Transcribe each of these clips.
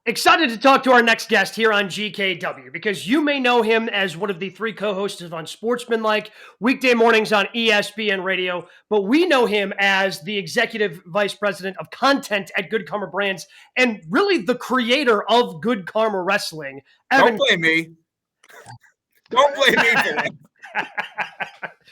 Excited to talk to our next guest here on GKW because you may know him as one of the three co-hosts of Unsportsmanlike weekday mornings on ESPN radio, but we know him as the executive vice president of content at Good Karma Brands and really the creator of Good Karma Wrestling. Don't blame me. Don't blame me for that.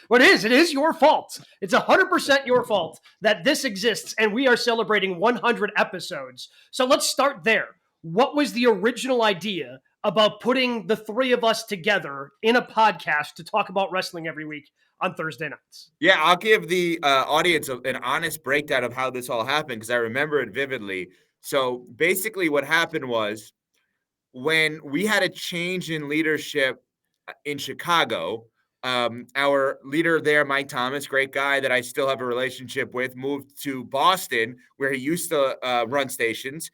Well, it is your fault. It's 100% your fault that this exists, and we are celebrating 100 episodes. So let's start there. What was the original idea about putting the three of us together in a podcast to talk about wrestling every week on Thursday nights? Yeah, I'll give the audience an honest breakdown of how this all happened because I remember it vividly. So basically what happened was when we had a change in leadership in Chicago, our leader there, Mike Thomas, great guy that I still have a relationship with, moved to Boston where he used to run stations.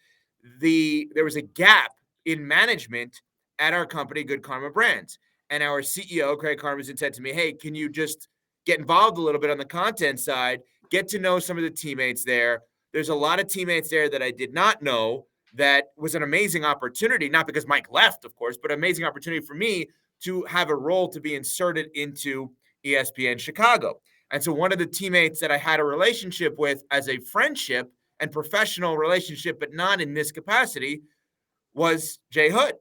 There was a gap in management at our company, Good Karma Brands. And our CEO, Craig Karmazin, said to me, hey, can you just get involved a little bit on the content side, get to know some of the teammates there. There's a lot of teammates there that I did not know. That was an amazing opportunity, not because Mike left, of course, but amazing opportunity for me to have a role to be inserted into ESPN Chicago. And so one of the teammates that I had a relationship with as a friendship and professional relationship, but not in this capacity, was Jay Hood.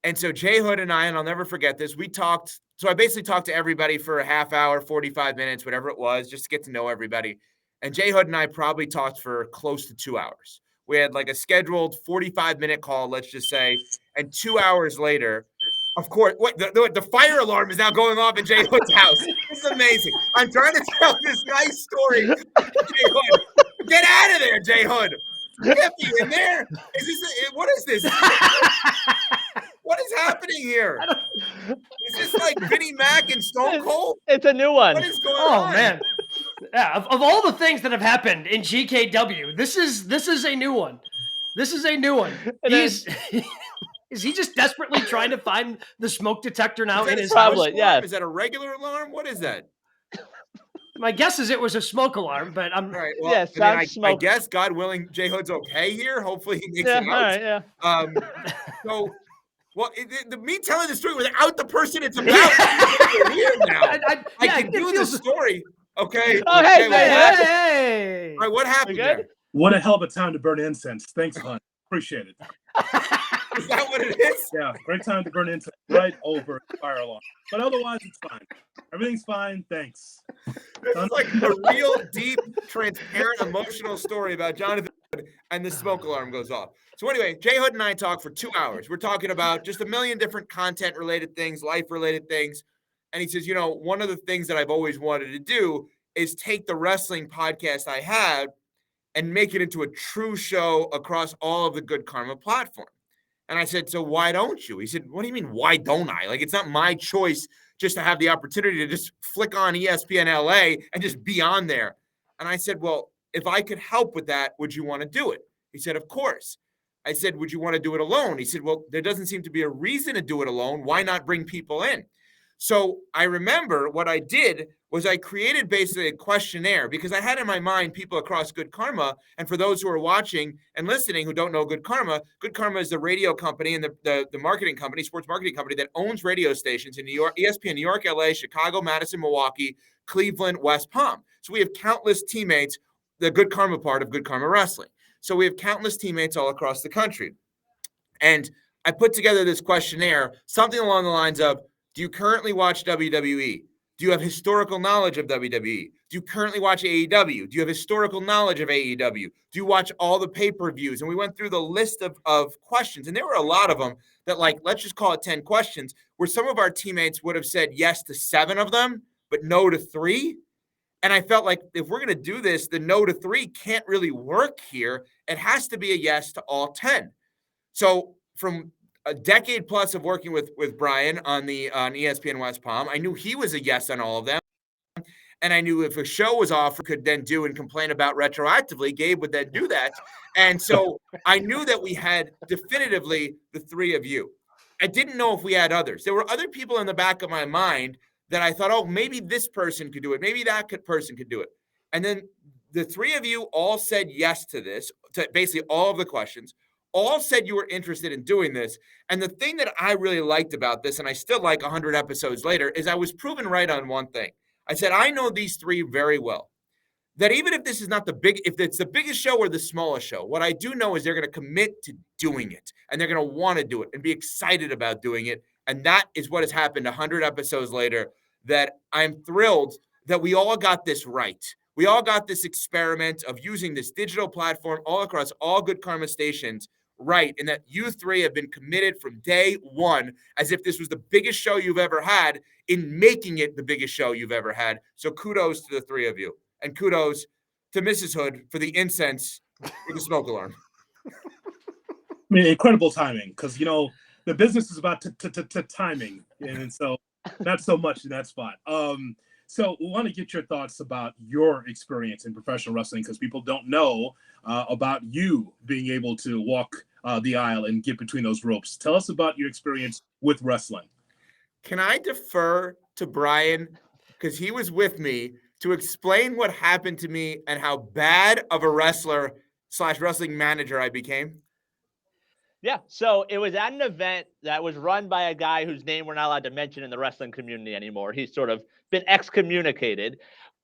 And so Jay Hood and I, and I'll never forget this, we talked. So I basically talked to everybody for a half hour, 45 minutes, whatever it was, just to get to know everybody. And Jay Hood and I probably talked for close to 2 hours. We had like a scheduled 45-minute call, let's just say. And 2 hours later, of course, the fire alarm is now going off in Jay Hood's house. This is amazing. I'm trying to tell this nice story. Jay Hood, get out of there, Jay Hood. Get me in there. What is this? What is happening here? Is this like Vinnie Mac and Stone Cold? It's a new one. What is going on? Oh, man. Yeah, of all the things that have happened in GKW, this is a new one. This is a new one. Is he just desperately trying to find the smoke detector now in his house? Yeah. Is that a regular alarm? What is that? My guess is it was a smoke alarm, but I'm all right. Well, I guess God willing, Jay Hood's okay here. Hopefully he makes it out. All right, yeah. So, well, me telling the story without the person it's about is weird now. I can do the story. Okay. Oh, hey. All right, what happened there? What a hell of a time to burn incense. Thanks, hon. Appreciate it. Is that what it is? Yeah, great time to burn incense right over the fire alarm. But otherwise, it's fine. Everything's fine. Thanks. This is like a real deep, transparent, emotional story about Jonathan Hood, and the smoke alarm goes off. So anyway, Jay Hood and I talked for 2 hours. We're talking about just a million different content-related things, life-related things. And he says, one of the things that I've always wanted to do is take the wrestling podcast I had and make it into a true show across all of the Good Karma platform. And I said, so why don't you? He said, what do you mean, why don't I? Like, it's not my choice just to have the opportunity to just flick on ESPN LA and just be on there. And I said, well, if I could help with that, would you want to do it? He said, of course. I said, would you want to do it alone? He said, well, there doesn't seem to be a reason to do it alone. Why not bring people in? So I remember what I did was I created basically a questionnaire because I had in my mind people across Good Karma. And for those who are watching and listening who don't know Good Karma is the radio company and the marketing company, sports marketing company that owns radio stations in New York, ESPN, New York, LA, Chicago, Madison, Milwaukee, Cleveland, West Palm. So we have countless teammates, the Good Karma part of Good Karma Wrestling. So we have countless teammates all across the country. And I put together this questionnaire, something along the lines of, do you currently watch WWE? Do you have historical knowledge of WWE? Do you currently watch AEW? Do you have historical knowledge of AEW? Do you watch all the pay-per-views? And we went through the list of questions, and there were a lot of them that, like, let's just call it 10 questions, where some of our teammates would have said yes to 7 of them, but no to 3. And I felt like if we're going to do this, the no to 3 can't really work here. It has to be a yes to all 10. So from a decade plus of working with Brian on ESPN West Palm, I knew he was a yes on all of them. And I knew if a show was offered, could then do and complain about retroactively, Gabe would then do that. And so I knew that we had definitively the 3 of you. I didn't know if we had others. There were other people in the back of my mind that I thought, oh, maybe this person could do it. Maybe that person could do it. And then the 3 of you all said yes to this, to basically all of the questions. all said you were interested in doing this. And the thing that I really liked about this, and I still like 100 episodes later, is I was proven right on one thing. I said, I know these three very well. That even if this is not if it's the biggest show or the smallest show, what I do know is they're going to commit to doing it, and they're going to want to do it and be excited about doing it. And that is what has happened 100 episodes later, that I'm thrilled that we all got this right. We all got this experiment of using this digital platform all across all Good Karma stations right, and that you three have been committed from day one as if this was the biggest show you've ever had in making it the biggest show you've ever had. So kudos to the three of you. And kudos to Mrs. Hood for the incense for the smoke alarm. I mean, incredible timing, because, the business is about timing. And so not so much in that spot. So we want to get your thoughts about your experience in professional wrestling, because people don't know about you being able to walk the aisle and get between those ropes. Tell us about your experience with wrestling. Can I defer to Brian, because he was with me, to explain what happened to me and how bad of a wrestler / wrestling manager I became? Yeah, so it was at an event that was run by a guy whose name we're not allowed to mention in the wrestling community anymore. He's sort of been excommunicated.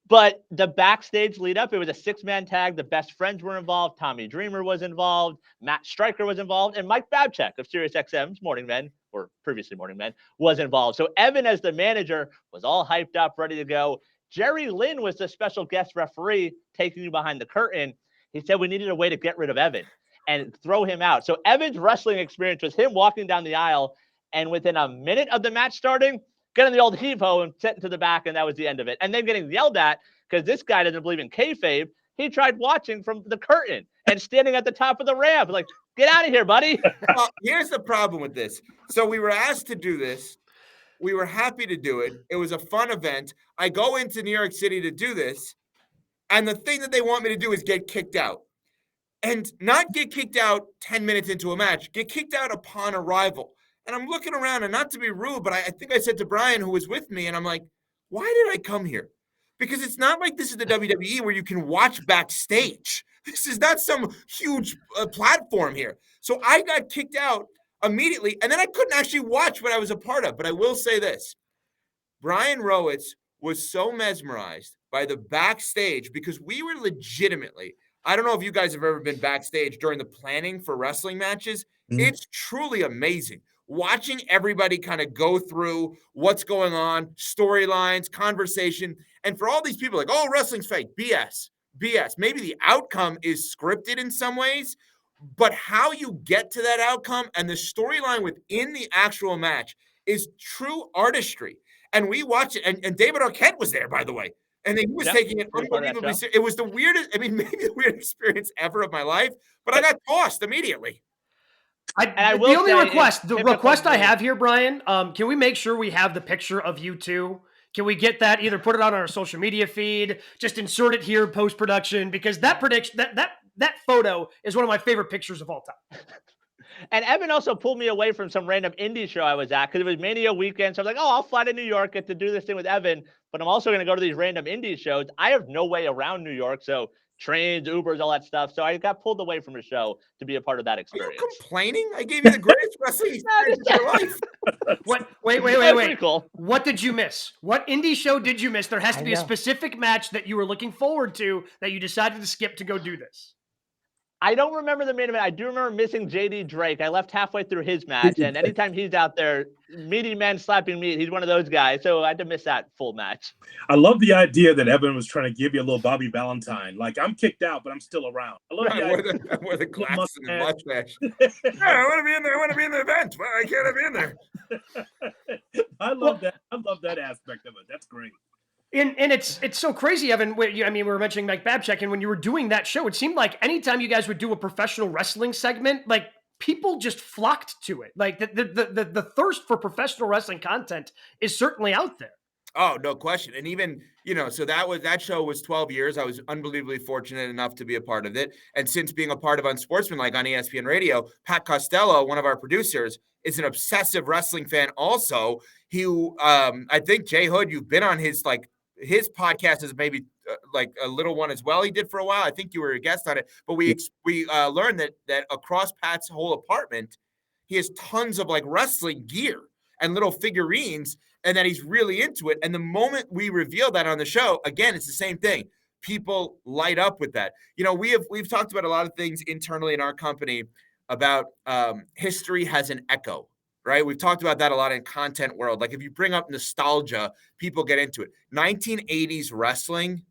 But the backstage lead up, it was a 6-man tag. The Best Friends were involved. Tommy Dreamer was involved. Matt Stryker was involved. And Mike Babchak of SiriusXM's Morning Men, or previously Morning Men, was involved. So Evan, as the manager, was all hyped up, ready to go. Jerry Lynn was the special guest referee taking you behind the curtain. He said we needed a way to get rid of Evan and throw him out. So Evan's wrestling experience was him walking down the aisle, and within a minute of the match starting, getting the old heave-ho and sent to the back, and that was the end of it. And then getting yelled at because this guy doesn't believe in kayfabe. He tried watching from the curtain and standing at the top of the ramp. Like, get out of here, buddy. Well, here's the problem with this. So we were asked to do this. We were happy to do it. It was a fun event. I go into New York City to do this, and the thing that they want me to do is get kicked out. And not get kicked out 10 minutes into a match, get kicked out upon arrival. And I'm looking around, and not to be rude, but I think I said to Brian, who was with me, and I'm like, why did I come here? Because it's not like this is the WWE where you can watch backstage. This is not some huge platform here. So I got kicked out immediately, and then I couldn't actually watch what I was a part of. But I will say this. Brian Rowitz was so mesmerized by the backstage because we were legitimately, I don't know if you guys have ever been backstage during the planning for wrestling matches. Mm-hmm. It's truly amazing. Watching everybody kind of go through what's going on, storylines, conversation. And for all these people like, oh, wrestling's fake, BS. Maybe the outcome is scripted in some ways, but how you get to that outcome and the storyline within the actual match is true artistry. And we watched it. And David Arquette was there, by the way. And he was taking it unbelievably serious. It was the weirdest, maybe the weirdest experience ever of my life, but I got tossed immediately. The request I have here, Brian, can we make sure we have the picture of you two? Can we get that? Either put it on our social media feed, just insert it here post-production, because that photo is one of my favorite pictures of all time. And Evan also pulled me away from some random indie show I was at because it was Mania weekend. So I was like, oh, I'll fly to New York, get to do this thing with Evan, but I'm also going to go to these random indie shows. I have no way around New York, so trains, Ubers, all that stuff. So I got pulled away from the show to be a part of that experience. Are you complaining? I gave you the greatest wrestling experience of your life. Wait. Cool. What did you miss? What indie show did you miss? There has to be a specific match that you were looking forward to that you decided to skip to go do this. I don't remember the main event. I do remember missing JD Drake. I left halfway through his match, and anytime he's out there, meaty men slapping meat, he's one of those guys. So I had to miss that full match. I love the idea that Evan was trying to give you a little Bobby Valentine. Like, I'm kicked out, but I'm still around. I love I wear the glasses and the mustache. I want to be in there. I want to be in the event. Well, I can't be in there. I love that. I love that aspect of it. That's great. And it's so crazy, Evan. We were mentioning Mike Babchak, and when you were doing that show, it seemed like anytime you guys would do a professional wrestling segment, like people just flocked to it. Like the thirst for professional wrestling content is certainly out there. Oh, no question. And even, so that show was 12 years. I was unbelievably fortunate enough to be a part of it. And since being a part of Unsportsmanlike on ESPN Radio, Pat Costello, one of our producers, is an obsessive wrestling fan also. I think, Jay Hood, you've been on his podcast is maybe like a little one as well. He did for a while. I think you were a guest on it, but we learned that across Pat's whole apartment, he has tons of like wrestling gear and little figurines, and that he's really into it. And the moment we reveal that on the show, again, it's the same thing. People light up with that. We've talked about a lot of things internally in our company about history has an echo, right? We've talked about that a lot in content world. Like if you bring up nostalgia, people get into it. 1980s wrestling,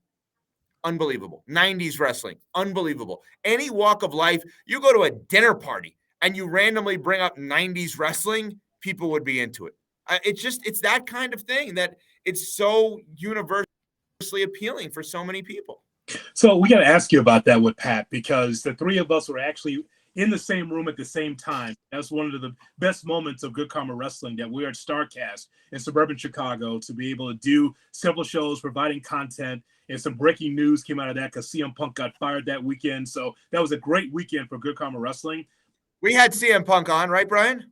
unbelievable. 90s wrestling, unbelievable. Any walk of life, you go to a dinner party and you randomly bring up 90s wrestling, people would be into it. It's that kind of thing that it's so universally appealing for so many people. So we got to ask you about that with Pat, because the three of us were actually in the same room at the same time. That's one of the best moments of Good Karma Wrestling, that we are at StarCast in suburban Chicago to be able to do several shows, providing content, and some breaking news came out of that because CM Punk got fired that weekend. So that was a great weekend for Good Karma Wrestling. We had CM Punk on, right, Brian?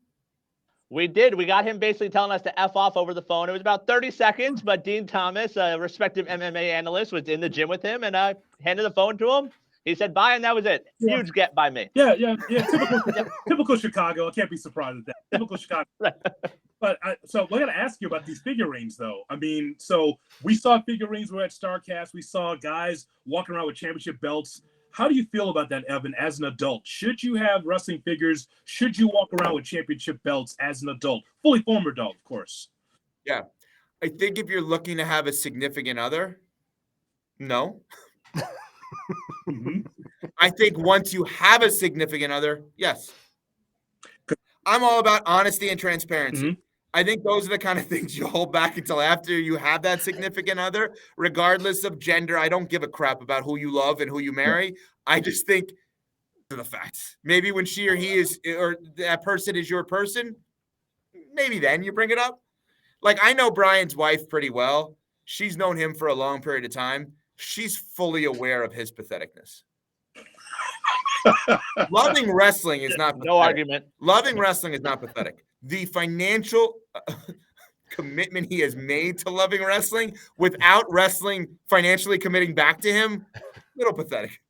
We did. We got him basically telling us to F off over the phone. It was about 30 seconds, but Dean Thomas, a respected MMA analyst, was in the gym with him, and I handed the phone to him. He said bye, and that was it. Yeah. Huge get by me. Yeah. Typical Chicago. I can't be surprised at that. Typical Chicago. Right. But so we're gonna ask you about these figurines, though. I mean, so we saw figurines. We're at StarCast. We saw guys walking around with championship belts. How do you feel about that, Evan, as an adult? Should you have wrestling figures? Should you walk around with championship belts as an adult? Fully formed adult, of course. Yeah. I think if you're looking to have a significant other, no. Mm-hmm. I think once you have a significant other, yes. I'm all about honesty and transparency. Mm-hmm. I think those are the kind of things you hold back until after you have that significant other, regardless of gender. I don't give a crap about who you love and who you marry. I just think the facts. Maybe when she or he is, or that person is your person, maybe then you bring it up. Like, I know Brian's wife pretty well. She's known him for a long period of time. She's fully aware of his patheticness. Loving wrestling is not pathetic. No argument. Loving wrestling is not pathetic. The financial commitment he has made to loving wrestling without wrestling financially committing back to him, little pathetic.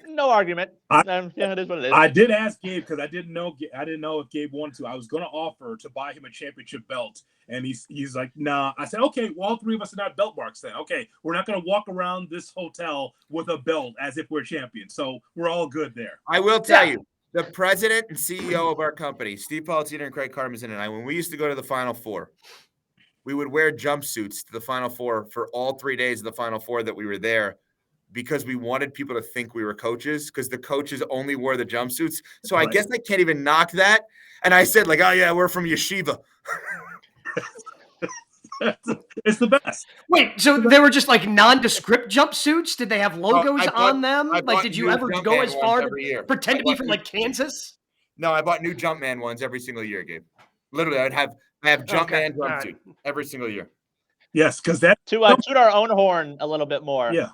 No argument. Yeah, it is what it is. I did ask Gabe because I didn't know if Gabe wanted to. I was going to offer to buy him a championship belt, and he's like, nah. I said, okay, well, all three of us are not belt marks then. Okay, we're not going to walk around this hotel with a belt as if we're champions. So we're all good there. I will tell you, the president and CEO of our company, Steve Palatino and Craig Karmazin and I, when we used to go to the Final Four, we would wear jumpsuits to the Final Four for all 3 days of the Final Four that we were there, because we wanted people to think we were coaches, because the coaches only wore the jumpsuits. So I guess I can't even knock that. And I said, like, oh, yeah, we're from Yeshiva. It's the best. Wait, so they were just like nondescript jumpsuits? Did they have logos on them? Like, did you ever go as far to pretend to be from like Kansas? No, I bought new Jumpman ones every single year, Gabe. Literally, I have Jumpman jumpsuit every single year. Yes, because that to toot our own horn a little bit more. Yeah.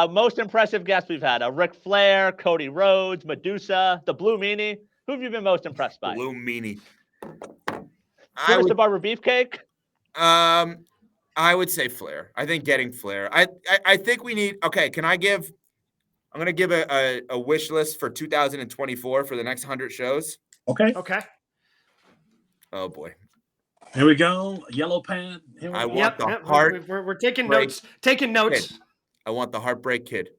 Most impressive guests we've had: Ric Flair, Cody Rhodes, Medusa, the Blue Meanie. Who have you been most impressed by? Blue Meanie. The Barber Beefcake. I would say Flair. I think getting Flair. I think we need. Okay, I'm going to give a wish list for 2024 for the next 100 shows. Okay. Oh boy. Here we go. Yellow pad. I want the heart. We're taking notes. Taking notes. Kid. I want the Heartbreak Kid.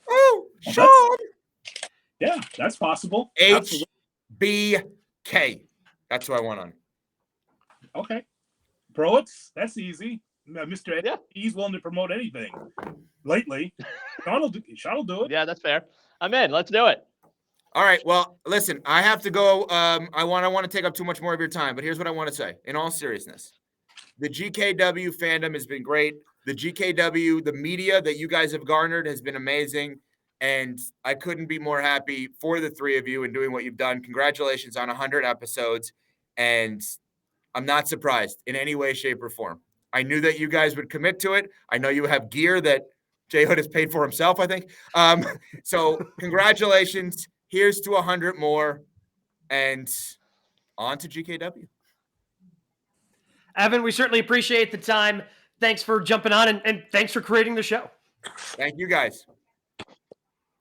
Oh, Sean. Yeah, that's possible. HBK. That's who I want on. Okay. Proets, that's easy. Mr. Ed, he's willing to promote anything lately. Sean will do it. Yeah, that's fair. I'm in. Let's do it. All right. Well, listen, I have to go. I want to take up too much more of your time, but here's what I want to say. In all seriousness, the GKW fandom has been great. The GKW, the media that you guys have garnered has been amazing. And I couldn't be more happy for the three of you and doing what you've done. Congratulations on 100 episodes. And I'm not surprised in any way, shape, or form. I knew that you guys would commit to it. I know you have gear that Jay Hood has paid for himself, I think. So congratulations. Here's to 100 more. And on to GKW. Evan, we certainly appreciate the time. thanks for jumping on, and thanks for creating the show. Thank you guys.